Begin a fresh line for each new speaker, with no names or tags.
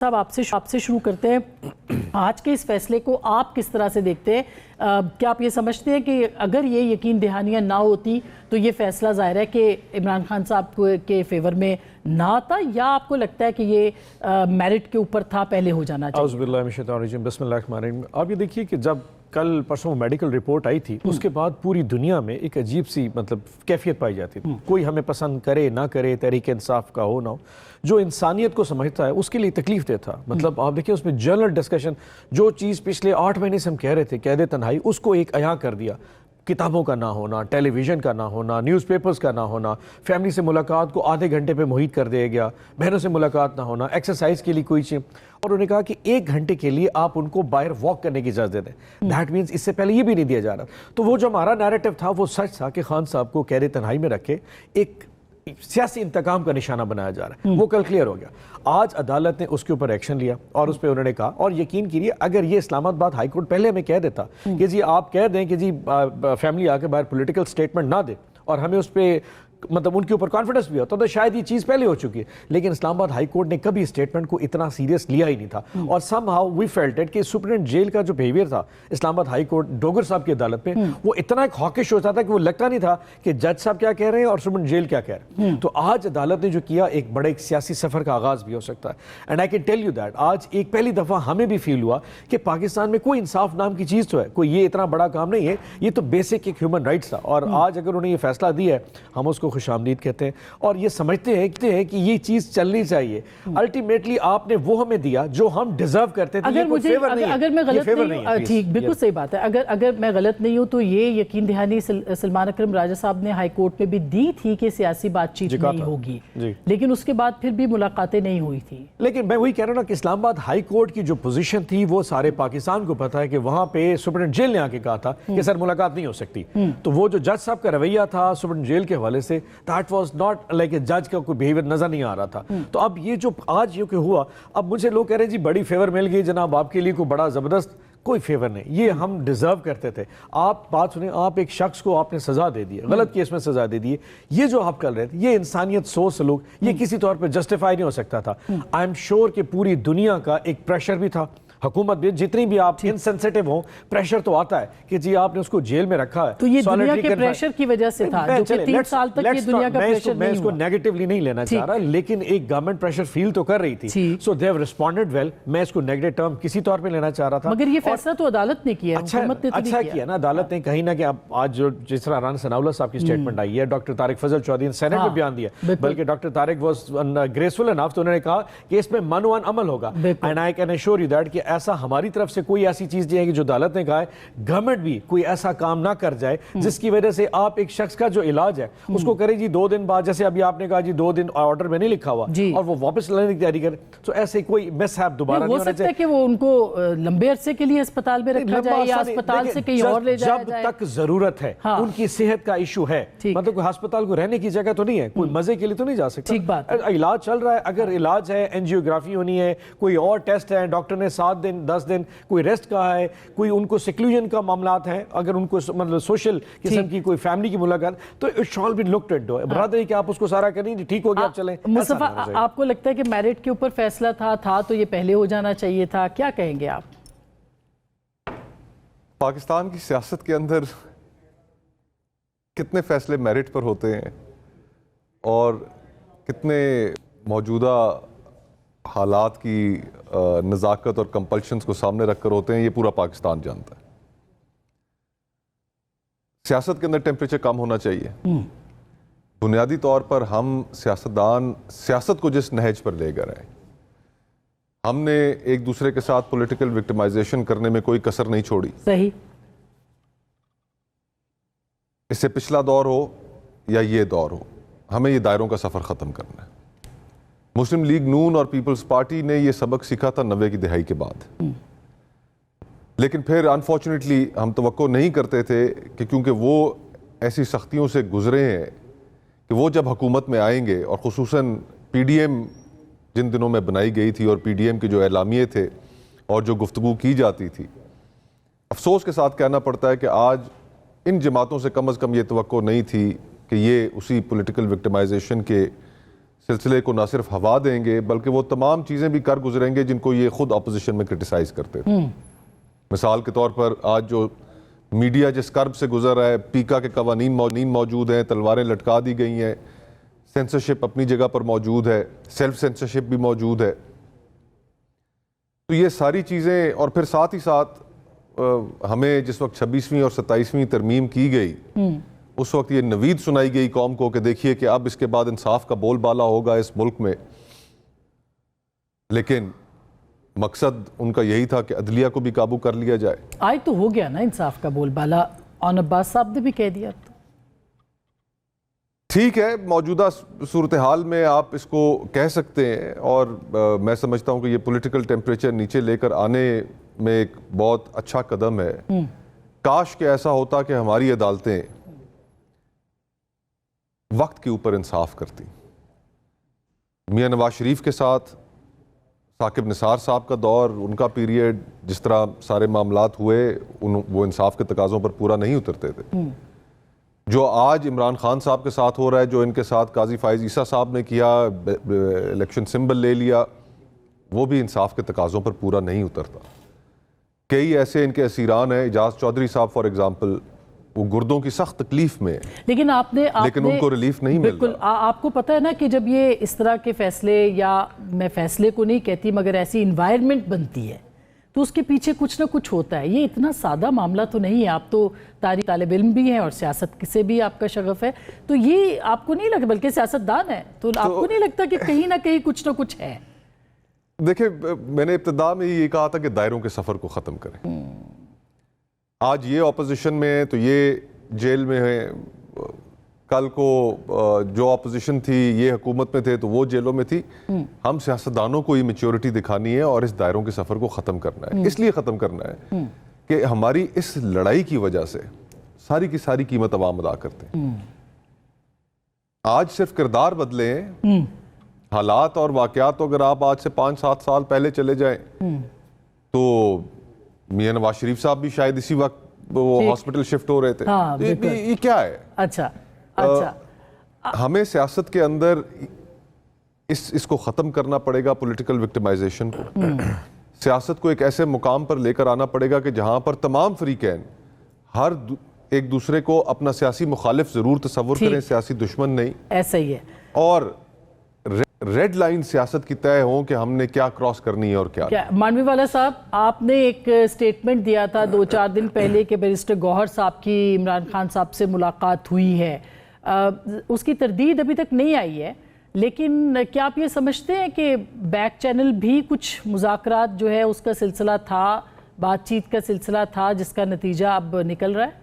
صاحب آپ سے شروع کرتے ہیں۔ آج کے اس فیصلے کو آپ کس طرح سے دیکھتے ہیں؟ کیا آپ یہ سمجھتے ہیں کہ اگر یہ یقین دہانیاں نہ ہوتی تو یہ فیصلہ ظاہر ہے کہ عمران خان صاحب کے فیور میں نہ آتا، یا آپ کو لگتا ہے کہ یہ میرٹ کے اوپر تھا، پہلے ہو جانا چاہیے؟
اعوذ باللہ من الشیطان الرجیم، بسم اللہ الرحمن الرحیم۔ آپ یہ دیکھیے کہ جب کل پرسوں میڈیکل رپورٹ آئی تھی، اس کے بعد پوری دنیا میں ایک عجیب سی کیفیت پائی جاتی تھی۔ کوئی ہمیں پسند کرے نہ کرے، تحریک انصاف کا ہو نہ ہو، جو انسانیت کو سمجھتا ہے اس کے لیے تکلیف دہ تھا۔ آپ دیکھیں اس میں جنرل ڈسکشن، جو چیز پچھلے 8 مہینے سے ہم کہہ رہے تھے، قید تنہائی، اس کو ایک عیاں کر دیا۔ کتابوں کا نہ ہونا، ٹیلی ویژن کا نہ ہونا، نیوز پیپرز کا نہ ہونا، فیملی سے ملاقات کو آدھے گھنٹے پہ محیط کر دیا گیا، بہنوں سے ملاقات نہ ہونا، ایکسرسائز کے لیے کوئی چیز، اور انہوں نے کہا کہ 1 گھنٹے کے لیے آپ ان کو باہر واک کرنے کی اجازت دیں۔ دیٹ مینس اس سے پہلے یہ بھی نہیں دیا جا رہا۔ تو وہ جو ہمارا نیریٹو تھا وہ سچ تھا کہ خان صاحب کو قید تنہائی میں رکھے ایک سیاسی انتقام کا نشانہ بنایا جا رہا ہے، وہ کل کلیئر ہو گیا۔ آج عدالت نے اس کے اوپر ایکشن لیا اور اس پہ انہوں نے کہا، اور یقین کیجیے اگر یہ اسلام آباد ہائی کورٹ پہلے ہمیں کہہ دیتا کہ جی آپ کہہ دیں کہ جی فیملی آ کے باہر پولیٹیکل سٹیٹمنٹ نہ دے، اور ہمیں اس پہ ان کے اوپر کانفیڈنس بھی ہوتا تو شاید یہ چیز پہلے ہو چکی ہے، لیکن اسلام آباد ہائی کورٹ نے کبھی اسٹیٹمنٹ کو اتنا سیریس لیا ہی نہیں تھا۔ اور somehow we felt it کہ سپرنٹینڈنٹ جیل کا جو بیہیویئر تھا اسلام آباد ہائی کورٹ ڈوگر صاحب کی عدالت میں، وہ اتنا ایک ہاکش ہوتا تھا کہ وہ لگتا نہیں تھا کہ جج صاحب کیا کہہ رہے ہیں اور سپرنٹینڈنٹ جیل کیا کہہ رہے ہیں۔ تو آج عدالت نے جو کیا ایک بڑے ایک سیاسی سفر کا آغاز بھی ہو سکتا ہے۔ And I can tell you that آج ایک پہلی دفعہ ہمیں بھی فیل ہوا کہ پاکستان میں کوئی انصاف نام کی چیز تو ہے، کوئی یہ اتنا بڑا کام نہیں ہے، یہ تو بیسک ایک ہیومن رائٹس تھا، اور آج اگر انہوں نے یہ فیصلہ دیا ہے ہم اس کو خوش آمدید کہتے ہیں، اور یہ سمجھتے ہیں کہ یہ چیز چلنی چاہیے۔ الٹیمیٹلی آپ نے وہ ہمیں دیا جو ہم ڈیزرو کرتے تھے۔
اگر میں غلط نہیں ہوں، ٹھیک، بالکل صحیح بات ہے، اگر میں غلط نہیں ہوں تو یہ یقین دہانی سلمان اکرم راجہ صاحب نے ہائی کورٹ میں بھی دی تھی کہ سیاسی بات چیت نہیں ہوگی، لیکن اس کے بعد پھر بھی ملاقاتیں نہیں ہوئی تھی۔
لیکن میں وہی کہہ رہا ہوں نا کہ اسلام آباد ہائی کورٹ کی جو پوزیشن تھی وہ سارے پاکستان کو پتا ہے کہ وہاں پہ سپرنٹینڈنٹ جیل نے آ کے کہا تھا کہ سر ملاقات نہیں ہو سکتی۔ تو وہ جو جج صاحب کا رویہ تھا سپرنٹینڈنٹ جیل کے حوالے سے، that was not like a جج کا کوئی بیہیویئر نظر نہیں آ رہا تھا۔ تو اب یہ جو آج یہ کہ ہوا، اب مجھے لوگ کہہ رہے ہیں جی بڑی فیور مل گئی جناب آپ کے لیے، کوئی بڑا زبردست، کوئی فیور نہیں، یہ ہم ڈیزرو کرتے تھے۔ آپ بات سنیں، آپ ایک شخص کو آپ نے سزا دے دی ہے، غلط کیس میں سزا دے دی ہے، یہ جو آپ کر رہے تھے یہ انسانیت سوچ سلوک یہ کسی طور پہ جسٹیفائی نہیں ہو سکتا تھا۔ آئی ایم شیور کہ پوری دنیا کا ایک پریشر بھی تھا، حکومت بھی، جتنی بھی آپ انسینسیٹیو ہوں، پریشر تو آتا ہے کہ جی آپ نے اس کو جیل میں رکھا ہے۔
تو یہ دنیا کے پریشر کی وجہ سے تھا، جو کہ 3 سال تک یہ دنیا کا پریشر نہیں ہوا۔
میں اس کو نیگیٹیولی نہیں لینا چاہ رہا، لیکن ایک گورنمنٹ پریشر فیل تو کر رہی تھی، سو دے ہیو ریسپونڈڈ ویل۔ میں اس کو نیگیٹو ٹرم کسی طور پہ لینا چاہ رہا تھا،
مگر یہ فیصلہ تو عدالت نے کیا ہے، حکومت نے تو نہیں
اچھا کیا نا عدالت نے۔ کہیں نہ کہ آج جو جس طرح رانا ثناء اللہ صاحب کی سٹیٹمنٹ آئی ہے، ڈاکٹر طارق فضل چودھری نے سینٹ میں بیان دیا، بلکہ ڈاکٹر طارق واز گریسفل انف، تو انہوں نے کہا کہ اس میں منوان عمل ہوگا۔ And I can assure you that کہ ایسا ہماری طرف سے کوئی ایسی چیز نہیں ہے کہ جو عدالت نے کہا ہے، گورنمنٹ بھی کوئی ایسا کام نہ کر جائے جس کی وجہ سے آپ ایک شخص کا جو علاج ہے اس کو کرے جی 2 دن بعد، جیسے ابھی آپ نے کہا جی 2 دن آرڈر میں نہیں لکھا ہوا اور وہ واپس لینے کی تیاری کرے، تو ایسے کوئی مس ہیپ دوبارہ نہیں ہونا چاہیے۔
ہو سکتا ہے کہ وہ ان کو لمبے عرصے کے لیے اسپتال میں رکھا جائے یا اسپتال سے کہیں اور لے جایا جائے،
جب تک ضرورت ہے، ان کی صحت کا ایشو ہے، مطلب کوئی ہسپتال کو رہنے کی جگہ تو نہیں ہے، کوئی مزے کے لیے تو نہیں جا سکتا۔
ٹھیک بات،
علاج چل رہا ہے، اگر علاج ہے، اینجیوگرافی ہونی ہے، کوئی اور ٹیسٹ ہے، ڈاکٹر نے 7 دن 10 دن کوئی ریسٹ کہا ہے، کوئی ان کو سیکلوژن کا معاملات ہیں، اگر ان کو مطلب سوشل قسم کی کوئی فیملی کی ملاقات، تو اٹ شال بی لکڈ انٹو۔ برادر ہے کہ آپ اس کو سارا کریں جی ٹھیک ہو گیا آپ چلیں۔
مصطفیٰ، آپ کو لگتا ہے کہ میرٹ کے اوپر فیصلہ تھا تو یہ پہلے ہو جانا چاہیے تھا، کیا کہیں گے آپ؟
پاکستان کی سیاست کے اندر کتنے فیصلے میرٹ پر ہوتے ہیں اور کتنے موجودہ حالات کی نزاکت اور کمپلشنز کو سامنے رکھ کر ہوتے ہیں، یہ پورا پاکستان جانتا ہے۔ سیاست کے اندر ٹیمپریچر کم ہونا چاہیے۔ بنیادی طور پر ہم سیاستدان سیاست کو جس نہج پر لے کر آئے، ہم نے ایک دوسرے کے ساتھ پولیٹیکل وکٹمائزیشن کرنے میں کوئی کسر نہیں چھوڑی۔
صحیح،
اس سے پچھلا دور ہو یا یہ دور ہو، ہمیں یہ دائروں کا سفر ختم کرنا ہے۔ مسلم لیگ نون اور پیپلز پارٹی نے یہ سبق سیکھا تھا 90 کی دہائی کے بعد، لیکن پھر انفارچونیٹلی ہم توقع نہیں کرتے تھے کہ کیونکہ وہ ایسی سختیوں سے گزرے ہیں کہ وہ جب حکومت میں آئیں گے، اور خصوصاً پی ڈی ایم جن دنوں میں بنائی گئی تھی اور پی ڈی ایم کے جو اعلامیے تھے اور جو گفتگو کی جاتی تھی، افسوس کے ساتھ کہنا پڑتا ہے کہ آج ان جماعتوں سے کم از کم یہ توقع نہیں تھی کہ یہ اسی پولیٹیکل وکٹمائزیشن کے سلسلے کو نہ صرف ہوا دیں گے بلکہ وہ تمام چیزیں بھی کر گزریں گے جن کو یہ خود اپوزیشن میں کرٹیسائز کرتے تھے. مثال کے طور پر آج جو میڈیا جس کرب سے گزر رہا ہے, پیکا کے قوانین موجود ہیں, تلواریں لٹکا دی گئی ہیں, سینسرشپ اپنی جگہ پر موجود ہے, سیلف سینسرشپ بھی موجود ہے. تو یہ ساری چیزیں, اور پھر ساتھ ہی ساتھ ہمیں جس وقت 26ویں اور 27ویں ترمیم کی گئی اس وقت یہ نوید سنائی گئی قوم کو کہ دیکھیے کہ اب اس کے بعد انصاف کا بول بالا ہوگا اس ملک میں. لیکن مقصد ان کا یہی تھا کہ عدلیہ کو بھی قابو کر لیا جائے.
آج تو ہو گیا نا انصاف کا بول بالا, اون عباس صاحب نے بھی کہہ دیا.
ٹھیک ہے, موجودہ صورتحال میں آپ اس کو کہہ سکتے ہیں, اور میں سمجھتا ہوں کہ یہ پولیٹیکل ٹیمپریچر نیچے لے کر آنے میں ایک بہت اچھا قدم ہے. کاش کہ ایسا ہوتا کہ ہماری عدالتیں وقت کے اوپر انصاف کرتی. میاں نواز شریف کے ساتھ ثاقب نثار صاحب کا دور, ان کا پیریڈ, جس طرح سارے معاملات ہوئے وہ انصاف کے تقاضوں پر پورا نہیں اترتے تھے. جو آج عمران خان صاحب کے ساتھ ہو رہا ہے, جو ان کے ساتھ قاضی فائز عیسیٰ صاحب نے کیا, الیکشن سمبل لے لیا, وہ بھی انصاف کے تقاضوں پر پورا نہیں اترتا. کئی ایسے ان کے اسیران ہیں, اعجاز چودھری صاحب فار ایگزامپل, وہ گردوں کی سخت تکلیف میں,
لیکن
ان کو ریلیف نہیں مل رہا.
آپ کو پتہ ہے نا کہ جب یہ اس طرح کے فیصلے, یا میں فیصلے کو نہیں کہتی مگر ایسی انوائرمنٹ بنتی ہے تو اس کے پیچھے کچھ نہ کچھ ہوتا ہے. یہ اتنا سادہ معاملہ تو نہیں ہے. آپ تو تاریخ طالب علم بھی ہیں اور سیاست سے بھی آپ کا شغف ہے, تو یہ آپ کو نہیں لگتا, بلکہ سیاستدان ہے, تو آپ کو نہیں لگتا کہ کہیں نہ کہیں کچھ نہ کچھ ہے؟
دیکھیں, میں نے ابتدا میں یہ کہا تھا کہ دائروں کے سفر کو ختم کریں. آج یہ اپوزیشن میں ہے تو یہ جیل میں ہے, کل کو جو اپوزیشن تھی یہ حکومت میں تھے تو وہ جیلوں میں تھی. ہم سیاستدانوں کو یہ میچورٹی دکھانی ہے اور اس دائروں کے سفر کو ختم کرنا ہے. اس لیے ختم کرنا ہے کہ ہماری اس لڑائی کی وجہ سے ساری کی ساری قیمت عوام ادا کرتے ہیں. آج صرف کردار بدلے ہیں, حالات اور واقعات, تو اگر آپ آج سے 5-7 سال پہلے چلے جائیں تو میاں نواز شریف صاحب بھی شاید اسی وقت وہ ہاسپٹل شفٹ ہو رہے تھے. یہ کیا ہے؟
اچھا,
ہمیں سیاست کے اندر اس کو ختم کرنا پڑے گا, پولیٹیکل وکٹمائزیشن کو. سیاست کو ایک ایسے مقام پر لے کر آنا پڑے گا کہ جہاں پر تمام فریقین ہر ایک دوسرے کو اپنا سیاسی مخالف ضرور تصور کریں, سیاسی دشمن نہیں.
ایسا ہی ہے.
اور ریڈ لائن سیاست کی طے ہوں کہ ہم نے کیا کراس کرنی ہے اور کیا.
مانوی والا صاحب, آپ نے ایک سٹیٹمنٹ دیا تھا 2-4 دن پہلے کہ بیرسٹر گوہر صاحب کی عمران خان صاحب سے ملاقات ہوئی ہے. اس کی تردید ابھی تک نہیں آئی ہے, لیکن کیا آپ یہ سمجھتے ہیں کہ بیک چینل بھی کچھ مذاکرات جو ہے اس کا سلسلہ تھا, بات چیت کا سلسلہ تھا, جس کا نتیجہ اب نکل رہا ہے؟